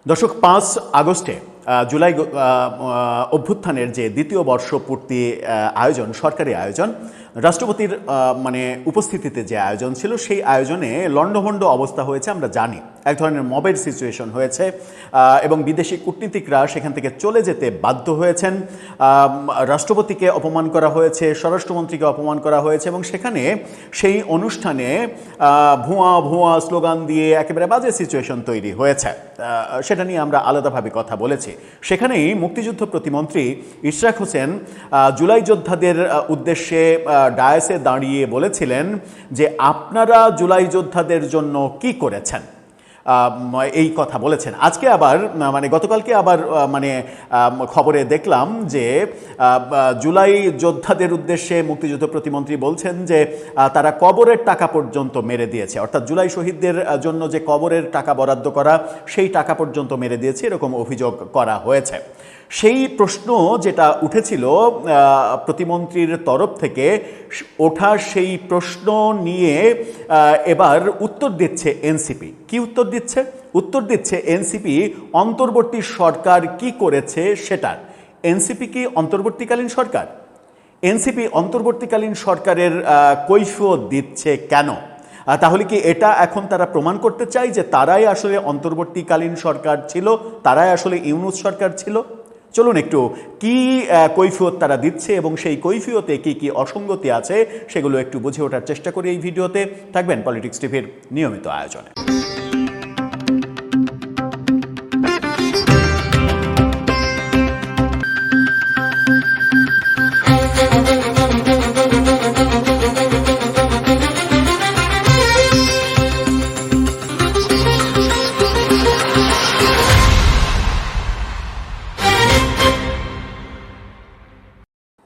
দর্শক, ৫ আগস্টে জুলাই অভ্যুত্থানের যে দ্বিতীয় বর্ষপূর্তি আয়োজন, সরকারি আয়োজন, রাষ্ট্রপতির উপস্থিতিতে যে আয়োজন ছিল, সেই আয়োজনে লণ্ডভণ্ড অবস্থা হয়েছে আমরা জানি। এক ধরনের মবের সিচুয়েশন হয়েছে এবং বিদেশি কূটনীতিকরা সেখান থেকে চলে যেতে বাধ্য হয়েছেন। রাষ্ট্রপতিকে অপমান করা হয়েছে, স্বরাষ্ট্রমন্ত্রীকে অপমান করা হয়েছে এবং সেখানে সেই অনুষ্ঠানে ভুয়া ভুয়া স্লোগান দিয়ে একেবারে বাজে সিচুয়েশন তৈরি হয়েছে। সেটা নিয়ে আমরা আলাদাভাবে কথা বলেছি। সেখানেই মুক্তিযুদ্ধ প্রতিমন্ত্রী ইশরাক হোসেন জুলাই যোদ্ধাদের উদ্দেশ্যে ডায়াসে দাঁড়িয়ে বলেছিলেন যে আপনারা জুলাই যোদ্ধাদের জন্য কি করেছেন, এই কথা বলেছেন। আজকে আবার গতকালকে আবার খবরে দেখলাম যে জুলাই যোদ্ধাদের উদ্দেশ্যে মুক্তিযুদ্ধ প্রতিমন্ত্রী বলছেন যে তারা কবরের টাকা পর্যন্ত মেরে দিয়েছে, অর্থাৎ জুলাই শহীদদের জন্য যে কবরের টাকা বরাদ্দ করা, সেই টাকা পর্যন্ত মেরে দিয়েছে, এরকম অভিযোগ করা হয়েছে। সেই প্রশ্ন যেটা উঠেছিল প্রতিমন্ত্রীর তরফ থেকে, ওঠা সেই প্রশ্ন নিয়ে এবার উত্তর দিচ্ছে এনসিপি। কি উত্তর দিচ্ছে? উত্তর দিচ্ছে এনসিপি অন্তর্বর্তী সরকার কি করেছে সেটার। এনসিপি কি অন্তর্বর্তীকালীন সরকার? এনসিপি অন্তর্বর্তীকালীন সরকারের কৈফিয়ত দিচ্ছে কেন? তাহলে কি এটা এখন তারা প্রমাণ করতে চায় যে তারাই আসলে অন্তর্বর্তীকালীন সরকার ছিল, তারাই আসলে ইউনূস সরকার ছিল? চলুন একটু কি কৈফিয়ত তারা দিচ্ছে এবং সেই কৈফিয়তে কি কি অসঙ্গতি আছে সেগুলো একটু বুঝে ওঠার চেষ্টা করি এই ভিডিওতে। থাকবেন পলিটিক্স টিভির নিয়মিত আয়োজনে।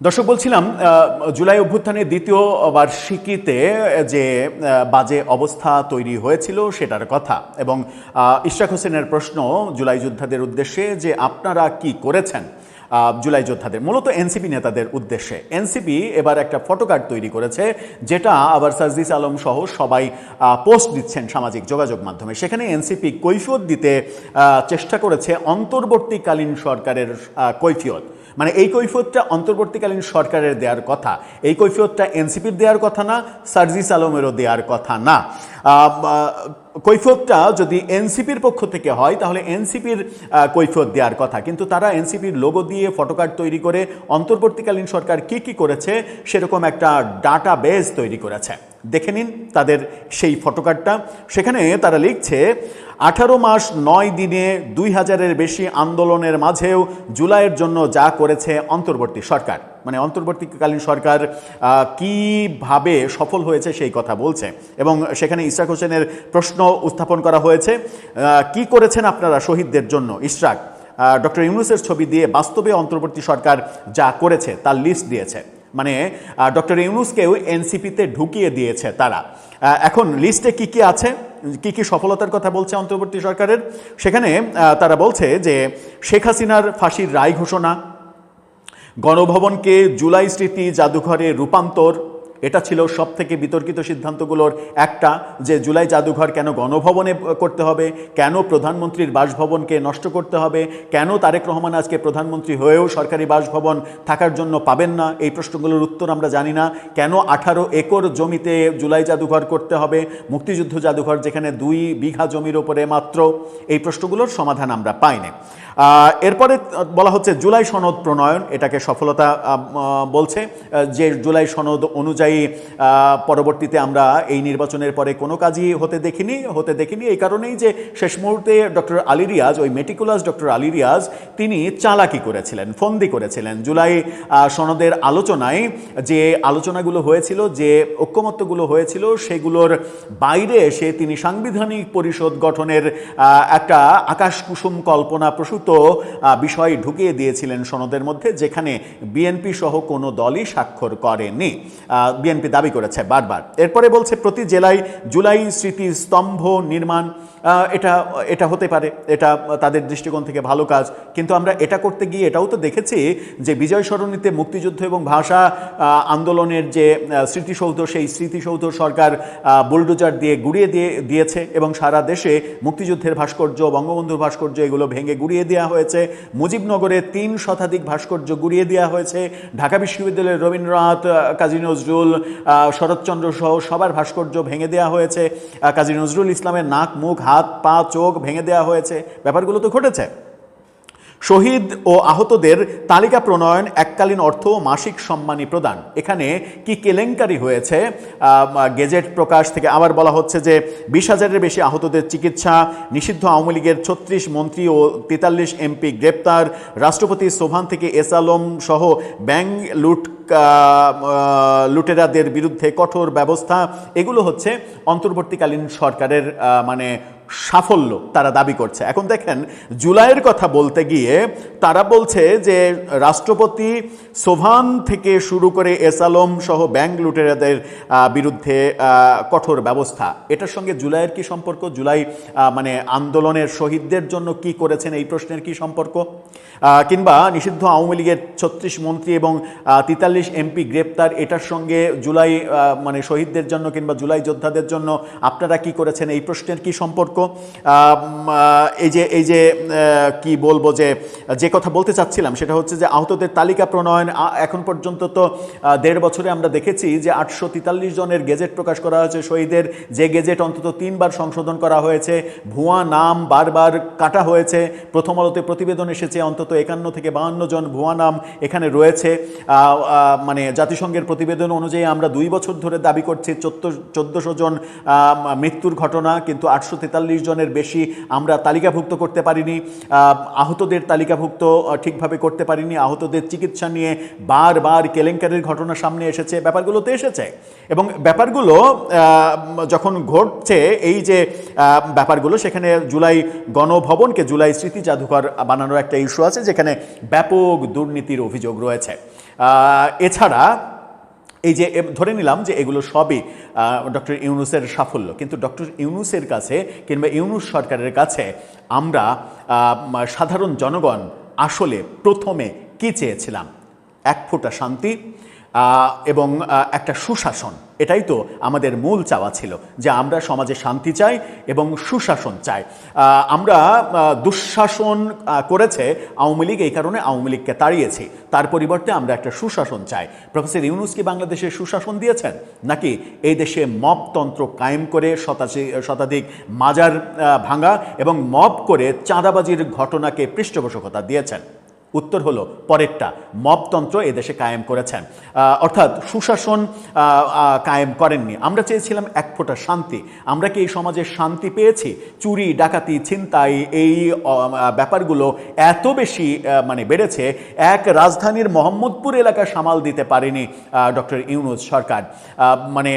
দর্শক, বলছিলাম জুলাই অভ্যুত্থানের দ্বিতীয় বার্ষিকীতে যে বাজে অবস্থা তৈরি হয়েছিল সেটার কথা, এবং ইশরাক হোসেনের প্রশ্ন জুলাই যোদ্ধাদের উদ্দেশ্যে যে আপনারা কি করেছেন জুলাই যোদ্ধাদের, মূলত এনসিপি নেতাদের উদ্দেশ্যে। এনসিপি এবার একটা ফটোকার্ড তৈরি করেছে, যেটা আবার সার্জিস আলম সহ সবাই পোস্ট দিচ্ছেন সামাজিক যোগাযোগ মাধ্যমে। সেখানে এনসিপি কৈফিয়ত দিতে চেষ্টা করেছে অন্তর্বর্তীকালীন সরকারের কৈফিয়ত। এই কৈফিয়তটা অন্তর্বর্তীকালীন সরকারের দেওয়ার কথা, এই কৈফিয়তটা এনসিপির দেওয়ার কথা না, সার্জিস আলমেরও দেওয়ার কথা না। কৈফিয়তটা যদি এনসিপির পক্ষ থেকে হয় তাহলে এনসিপির কৈফিয়ত দেওয়ার কথা, কিন্তু তারা এনসিপির লোগো দিয়ে ফটোকার্ড তৈরি করে অন্তর্বর্তীকালীন সরকার কি কি করেছে সেরকম একটা ডাটা বেস তৈরি করেছে। দেখে নিন তাদের সেই ফটোকার্ডটা। সেখানে তারা লিখছে 18 মাস 9 দিনে 2000-এর বেশি আন্দোলনের মাঝেও জুলাইয়ের জন্য যা করেছে অন্তর্বর্তী সরকার, অন্তর্বর্তীকালীন সরকার কিভাবে সফল হয়েছে সেই কথা বলছে। এবং সেখানে ইশরাক হোসেনের প্রশ্ন উত্থাপন করা হয়েছে, কি করেছেন আপনারা শহীদদের জন্য? ইশরাক ডক্টর ইউনূসের ছবি দিয়ে বাস্তবে অন্তর্বর্তী সরকার যা করেছে তার লিস্ট দিয়েছে, ডক্টর ইউনূসকেও এনসিপিতে ঢুকিয়ে দিয়েছে তারা। এখন লিস্টে কি কি আছে, কি কি সফলতার কথা বলছে অন্তর্বর্তী সরকারের, সেখানে তারা বলছে যে শেখ হাসিনার ফাঁসির রায় ঘোষণা, গণভবনকে জুলাই স্মৃতি জাদুঘরে রূপান্তর, এটা ছিল সব থেকে বিতর্কিত সিদ্ধান্তগুলোর একটা, যে জুলাই জাদুঘর কেন গণভবনে করতে হবে, কেন প্রধানমন্ত্রীর বাসভবনকে নষ্ট করতে হবে, কেন তারেক রহমান আজকে প্রধানমন্ত্রী হয়েও সরকারি বাসভবন থাকার জন্য পাবেন না, এই প্রশ্নগুলোর উত্তর আমরা জানি না। কেন 18 একর জমিতে জুলাই জাদুঘর করতে হবে, মুক্তিযুদ্ধ জাদুঘর যেখানে 2 বিঘা জমির ওপরে মাত্র, এই প্রশ্নগুলোর সমাধান আমরা পাইনি। এরপরে বলা হচ্ছে জুলাই সনদ প্রণয়ন, এটাকে সফলতা বলছে, যে জুলাই সনদ অনুযায়ী পরবর্তীতে আমরা এই নির্বাচনের পরে কোনো কাজই হতে দেখিনি। এই কারণেই যে শেষ মুহূর্তে ডক্টর আলী রিয়াজ, ওই মেটিকুলাস ডক্টর আলী রিয়াজ, তিনি চালাকি করেছিলেন, ফন্দি করেছিলেন। জুলাই সনদের আলোচনায় যে আলোচনাগুলো হয়েছিল, যে ঐক্যমত্যগুলো হয়েছিল, সেগুলোর বাইরে এসে তিনি সাংবিধানিক পরিষদ গঠনের একটা আকাশকুসুম কল্পনা প্রসূত বিষয় ঢুকিয়ে দিয়েছিলেন সনদের মধ্যে, যেখানে বিএনপি সহ কোনো দলই স্বাক্ষর করেনি। বিএনপি দাবি করেছে বারবার। এরপরে বলছে প্রতি জেলায় জুলাই স্মৃতি স্তম্ভ নির্মাণ। এটা এটা হতে পারে, এটা তাদের দৃষ্টিকোণ থেকে ভালো কাজ, কিন্তু আমরা এটা করতে গিয়ে এটাও তো দেখেছি যে বিজয় সরণিতে মুক্তিযুদ্ধ এবং ভাষা আন্দোলনের যে স্মৃতিসৌধ, সেই স্মৃতিসৌধ সরকার বুলডোজার দিয়ে গুড়িয়ে দিয়েছে এবং সারা দেশে মুক্তিযুদ্ধের ভাস্কর্য, বঙ্গবন্ধুর ভাস্কর্য এগুলো ভেঙে গুড়িয়ে দেওয়া হয়েছে। মুজিবনগরে 3 শতাধিক ভাস্কর্য গুড়িয়ে দেওয়া হয়েছে। ঢাকা বিশ্ববিদ্যালয়ের রবীন্দ্রনাথ, কাজী নজরুল, শরৎচন্দ্র সহ সবার ভাস্কর্য ভেঙে দেওয়া হয়েছে। কাজী নজরুল ইসলামের নাক, মুখ, হাত, পা, চোখ ভেঙে দেওয়া হয়েছে। ব্যাপারগুলো তো ঘটেছে। শহীদ ও আহতদের তালিকা প্রণয়ন, এককালীন অর্থ ও মাসিক সম্মানী প্রদান। এখানে কি কেলেঙ্কারি হয়েছে? গেজেট প্রকাশ থেকে আবার বলা হচ্ছে যে 20,000-এর বেশি আহতদের চিকিৎসা, নিষিদ্ধ আওয়ামী লীগের 36 মন্ত্রী ও 43 এমপি গ্রেপ্তার, রাষ্ট্রপতি সোভান থেকে এস আলম সহ ব্যাংক লুটেরাদের বিরুদ্ধে কঠোর ব্যবস্থা। এগুলো হচ্ছে অন্তর্বর্তীকালীন সরকারের মানে সাফল্য তারা দাবি করছে। এখন দেখেন, জুলাইয়ের কথা বলতে গিয়ে তারা বলছে যে রাষ্ট্রপতি সোভান থেকে শুরু করে এস আলম সহ ব্যাংক লুটেরাদের বিরুদ্ধে কঠোর ব্যবস্থা। এটার সঙ্গে জুলাইয়ের কি সম্পর্ক? জুলাই মানে আন্দোলনের শহীদদের জন্য কি করেছেন এই প্রশ্নের কি সম্পর্ক? কিংবা নিষিদ্ধ আওয়ামী লীগের 36 মন্ত্রী এবং 43 এমপি গ্রেপ্তার, এটার সঙ্গে জুলাই মানে শহীদদের জন্য কিংবা জুলাই যোদ্ধাদের জন্য আপনারা কি করেছেন এই প্রশ্নের কি সম্পর্ক? এই যে কি বলবো, যে কথা বলতে চাচ্ছিলাম সেটা হচ্ছে যে আহতদের তালিকা প্রণয়ন। এখন পর্যন্ত তো 1.5 বছরে আমরা দেখেছি যে 843 জনের গেজেট প্রকাশ করা হয়েছে শহীদের, যে গেজেট অন্তত 3 বার সংশোধন করা হয়েছে। ভুয়া নাম বারবার কাটা হয়েছে। প্রথম আলোতে প্রতিবেদন এসেছে অন্তত 51 থেকে 52 জন ভুয়া নাম এখানে রয়েছে। মানে জাতিসংঘের প্রতিবেদন অনুযায়ী আমরা 2 বছর ধরে দাবি করছি 1400 জন মৃত্যুর ঘটনা, কিন্তু 843 জনের বেশি আমরা তালিকাভুক্ত করতে পারিনি। আহতদের তালিকাভুক্ত ঠিকভাবে করতে পারিনি। আহতদের চিকিৎসা নিয়ে বারবার কেলেঙ্কারির ঘটনা সামনে এসেছে, ব্যাপারগুলোতে এসেছে। এবং ব্যাপারগুলো যখন ঘটছে, এই যে ব্যাপারগুলো, সেখানে জুলাই গণভবনকে জুলাই স্মৃতি জাদুঘর বানানোর একটা ইস্যু আছে যেখানে ব্যাপক দুর্নীতির অভিযোগ রয়েছে। এছাড়া এই যে ধরে নিলাম যে এগুলো সবই ডক্টর ইউনূসের সাফল্য, কিন্তু ডক্টর ইউনূসের কাছে কিংবা ইউনূস সরকারের কাছে আমরা সাধারণ জনগণ আসলে প্রথমে কি চেয়েছিলাম? এক ফোঁটা শান্তি এবং একটা সুশাসন। এটাই তো আমাদের মূল চাওয়া ছিল, যে আমরা সমাজে শান্তি চাই এবং সুশাসন চাই। আমরা দুঃশাসন করেছে আওয়ামী লীগ, এই কারণে আওয়ামী লীগকে তাড়িয়েছি। তার পরিবর্তে আমরা একটা সুশাসন চাই। প্রফেসর ইউনূস কি বাংলাদেশে সুশাসন দিয়েছেন, নাকি এই দেশে মবতন্ত্র কায়েম করে শতাধিক মাজার ভাঙা এবং মব করে চাঁদাবাজির ঘটনাকে পৃষ্ঠপোষকতা দিয়েছেন? উত্তর হলো পরেরটা। মবতন্ত্র এদেশে কায়েম করেছেন, অর্থাৎ সুশাসন কায়েম করেননি। আমরা চেয়েছিলাম এক ফোঁটা শান্তি। আমরা কি এই সমাজে শান্তি পেয়েছি? চুরি, ডাকাতি, ছিনতাই, এই ব্যাপারগুলো এত বেশি মানে বেড়েছে, এক রাজধানীর মোহাম্মদপুর এলাকা সামাল দিতে পারেনি ডক্টর ইউনূস সরকার। মানে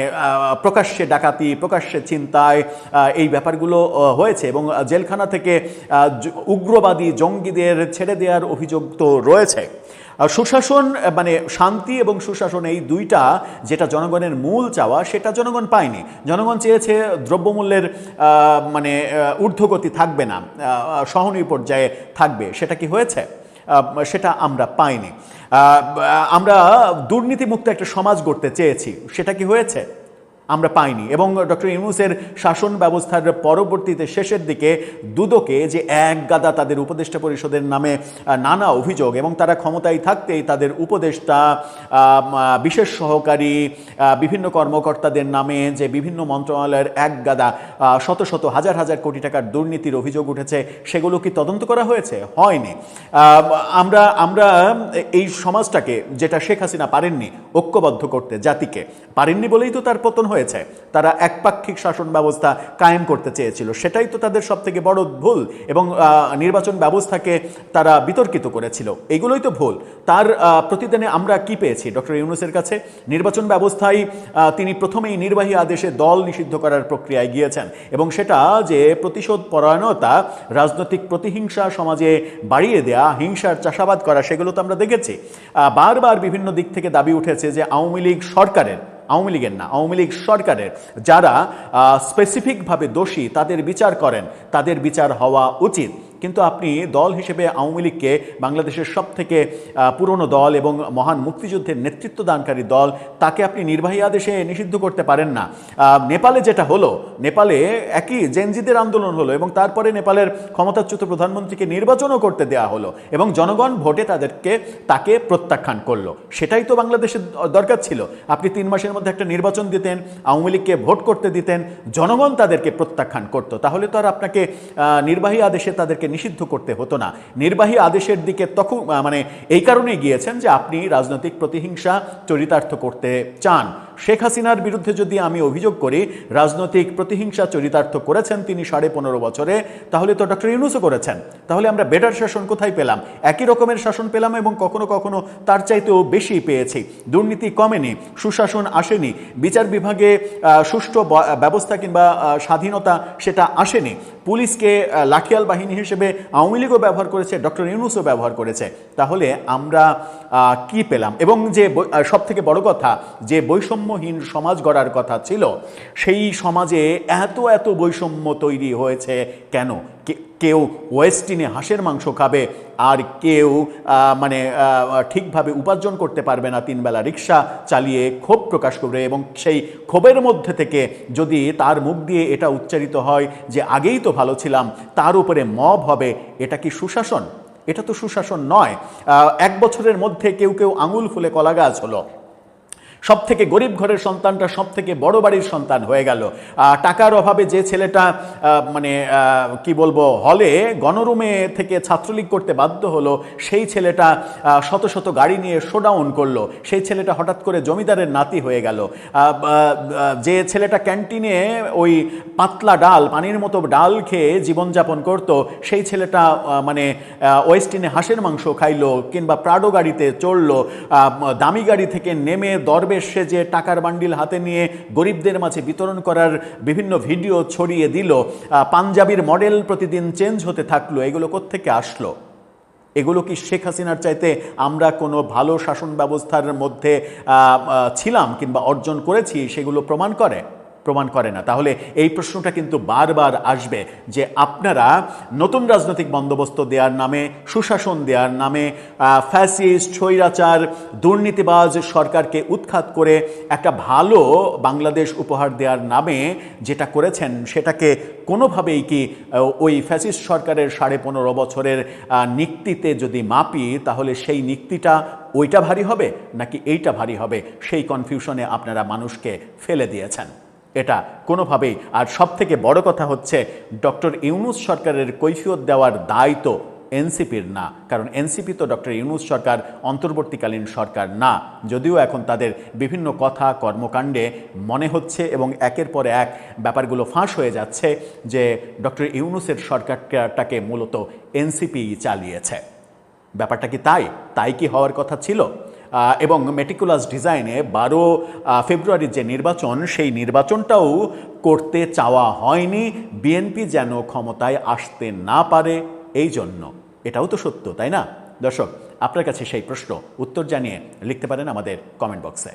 প্রকাশ্যে ডাকাতি, প্রকাশ্যে ছিনতাই, এই ব্যাপারগুলো হয়েছে এবং জেলখানা থেকে উগ্রবাদী জঙ্গিদের ছেড়ে দেওয়ার অভিযোগ তো রয়েছে। সুশাসন মানে শান্তি এবং সুশাসন, এই দুইটা যেটা জনগণের মূল চাওয়া, সেটা জনগণ পায়নি। জনগণ চেয়েছে দ্রব্যমূল্যের মানে ঊর্ধ্বগতি থাকবে না, সহনীয় পর্যায়ে থাকবে। সেটা কি হয়েছে? সেটা আমরা পাইনি। আমরা দুর্নীতিমুক্ত একটা সমাজ গড়তে চেয়েছি, সেটা কি হয়েছে? আমরা পাইনি। এবং ডক্টর ইউনূসের শাসন ব্যবস্থার পরবর্তীতে শেষের দিকে দুদকে যে এক গাদা তাদের উপদেষ্টা পরিষদের নামে নানা অভিযোগ, এবং তারা ক্ষমতায় থাকতেই তাদের উপদেষ্টা, বিশেষ সহকারী, বিভিন্ন কর্মকর্তাদের নামে যে বিভিন্ন মন্ত্রণালয়ের এক গাদা শত শত হাজার হাজার কোটি টাকার দুর্নীতির অভিযোগ উঠেছে, সেগুলো কি তদন্ত করা হয়েছে? হয়নি। আমরা এই সমাজটাকে, যেটা শেখ হাসিনা পারেননি ঐক্যবদ্ধ করতে, জাতিকে পারেননি বলেই তো তার পতন হয়েছে। তারা একপাক্ষিক শাসন ব্যবস্থা কায়েম করতে চেয়েছিল, সেটাই তো তাদের সব থেকে বড় ভুল। এবং নির্বাচন ব্যবস্থাকে তারা বিতর্কিত করেছিল, এগুলোই তো ভুল। তার প্রতিদিনে আমরা কি পেয়েছি ডক্টর ইউনূসের কাছে? নির্বাচন ব্যবস্থায় তিনি প্রথমেই নির্বাহী আদেশে দল নিষিদ্ধ করার প্রক্রিয়ায় গিয়েছেন, এবং সেটা যে প্রতিশোধ পরায়ণতা, রাজনৈতিক প্রতিহিংসা সমাজে বাড়িয়ে দেয়া, হিংসার চাষাবাদ করা, সেগুলো তো আমরা দেখেছি। বারবার বিভিন্ন দিক থেকে দাবি উঠেছে যে আওয়ামী লীগ সরকারের আওয়ামী লীগের না, আওয়ামী লীগ সরকারের যারা স্পেসিফিকভাবে দোষী তাদের বিচার করেন, তাদের বিচার হওয়া উচিত। কিন্তু আপনি দল হিসেবে আওয়ামী লীগকে বাংলাদেশের সবথেকে পুরনো দল এবং মহান মুক্তিযুদ্ধের নেতৃত্ব দানকারী দল, তাকে আপনি নির্বাহী আদেশে নিষিদ্ধ করতে পারেন না। নেপালে যেটা হলো, নেপালে একই জেনজিদের আন্দোলন হলো এবং তারপরে নেপালের ক্ষমতাচ্যুত প্রধানমন্ত্রীকে নির্বাচনও করতে দেয়া হলো এবং জনগণ ভোটে তাকে প্রত্যাখ্যান করলো। সেটাই তো বাংলাদেশের দরকার ছিল। আপনি 3 মাসের মধ্যে একটা নির্বাচন দিতেন, আওয়ামী লীগকে ভোট করতে দিতেন, জনগণ তাদেরকে প্রত্যাখ্যান করতো, তাহলে তো আর আপনাকে নির্বাহী আদেশে তাদেরকে নিষিদ্ধ করতে হতো না। নির্বাহী আদেশের দিকে তখন এই কারণেই গিয়েছেন যে আপনি রাজনৈতিক প্রতিহিংসা চরিতার্থ করতে চান। শেখ হাসিনার বিরুদ্ধে যদি আমি অভিযোগ করি রাজনৈতিক প্রতিহিংসা চরিতার্থ করেছেন তিনি 15.5 বছরে, তাহলে তো ডক্টর ইউনূসও করেছেন। তাহলে আমরা বেটার শাসন কোথায় পেলাম? একই রকমের শাসন পেলাম এবং কখনো কখনো তার চাইতেও বেশি পেয়েছি। দুর্নীতি কমেনি, সুশাসন আসেনি, বিচার বিভাগে সুষ্ঠু ব্যবস্থা কিংবা স্বাধীনতা সেটা আসেনি। পুলিশকে লাঠিয়াল বাহিনী হিসেবে আওয়ামী লীগও ব্যবহার করেছে, ডক্টর ইউনূসও ব্যবহার করেছে। তাহলে আমরা কি পেলাম? এবং যে সব থেকে বড় কথা, যে বৈষম্যহীন সমাজ গড়ার কথা ছিল, সেই সমাজে এত বৈষম্য তৈরি হয়েছে কেন? কেউ ওয়েস্টিনে হাঁসের মাংস খাবে, আর কেউ ঠিকভাবে উপার্জন করতে পারবে না, 3 বেলা রিক্সা চালিয়ে ক্ষোভ প্রকাশ করবে। এবং সেই ক্ষোভের মধ্যে থেকে যদি তার মুখ দিয়ে এটা উচ্চারিত হয় যে আগেই তো ভালো ছিলাম, তার উপরে মব হবে, এটা কি সুশাসন? এটা তো সুশাসন নয়। 1 বছরের মধ্যে কেউ আঙুল ফুলে কলা গাছ হলো। সব থেকে গরিব ঘরের সন্তানটা সব থেকে বড় বাড়ির সন্তান হয়ে গেল। টাকার অভাবে যে ছেলেটা কি বলবো, হলে গণরুমে থেকে ছাত্রলীগ করতে বাধ্য হলো, সেই ছেলেটা শত গাড়ি নিয়ে শোডাউন করলো। সেই ছেলেটা হঠাৎ করে জমিদারের নাতি হয়ে গেল। যে ছেলেটা ক্যান্টিনে ওই পাতলা ডাল, পানির মতো ডাল খেয়ে জীবনযাপন করতো, সেই ছেলেটা ওয়েস্টিনে হাঁসের মাংস খাইলো কিংবা প্রাডো গাড়িতে চড়লো। দামি গাড়ি থেকে নেমে দরবেশে যে টাকার বান্ডিল হাতে নিয়ে গরিবদের মাঝে বিতরণ করার বিভিন্ন ভিডিও ছড়িয়ে দিল। পাঞ্জাবির মডেল প্রতিদিন চেঞ্জ হতে থাকলো। এগুলো কোত্থেকে আসলো? এগুলো কি শেখ হাসিনার চাইতে আমরা কোনো ভালো শাসন ব্যবস্থার মধ্যে ছিলাম কিংবা অর্জন করেছি সেগুলো প্রমাণ করে না। তাহলে এই প্রশ্নটা কিন্তু বারবার আসবে যে আপনারা নতুন রাজনৈতিক বন্দোবস্ত দেওয়ার নামে, সুশাসন দেওয়ার নামে, ফ্যাসিস্ট, স্বৈরাচার, দুর্নীতিবাজ সরকারকে উৎখাত করে একটা ভালো বাংলাদেশ উপহার দেওয়ার নামে যেটা করেছেন, সেটাকে কোনোভাবেই কি ওই ফ্যাসিস্ট সরকারের 15.5 বছরের নিক্তিতে যদি মাপি, তাহলে সেই নিক্তিটা ওইটা ভারী হবে নাকি এইটা ভারী হবে? সেই কনফিউশনে আপনারা মানুষকে ফেলে দিয়েছেন। এটা কোনোভাবেই। আর সব থেকে বড় কথা হচ্ছে, ডক্টর ইউনূস সরকারের কৈফিয়ত দেওয়ার দায় তো এনসিপির না, কারণ এনসিপি তো ডক্টর ইউনূস সরকার অন্তর্বর্তীকালীন সরকার না। যদিও এখন তাদের বিভিন্ন কথা কর্মকাণ্ডে মনে হচ্ছে এবং একের পর এক ব্যাপারগুলো ফাঁস হয়ে যাচ্ছে যে ডক্টর ইউনূসের সরকারটাকে মূলত এনসিপি চালিয়েছে। ব্যাপারটা কি তাই কি হওয়ার কথা ছিল? এবং মেটিকুলাস ডিজাইনে 12 ফেব্রুয়ারির যে নির্বাচন, সেই নির্বাচনটাও করতে চাওয়া হয়নি বিএনপি যেন ক্ষমতায় আসতে না পারে, এই জন্য। এটাও তো সত্য, তাই না? দর্শক, আপনার কাছে সেই প্রশ্ন, উত্তর জানিয়ে লিখতে পারেন আমাদের কমেন্ট বক্সে।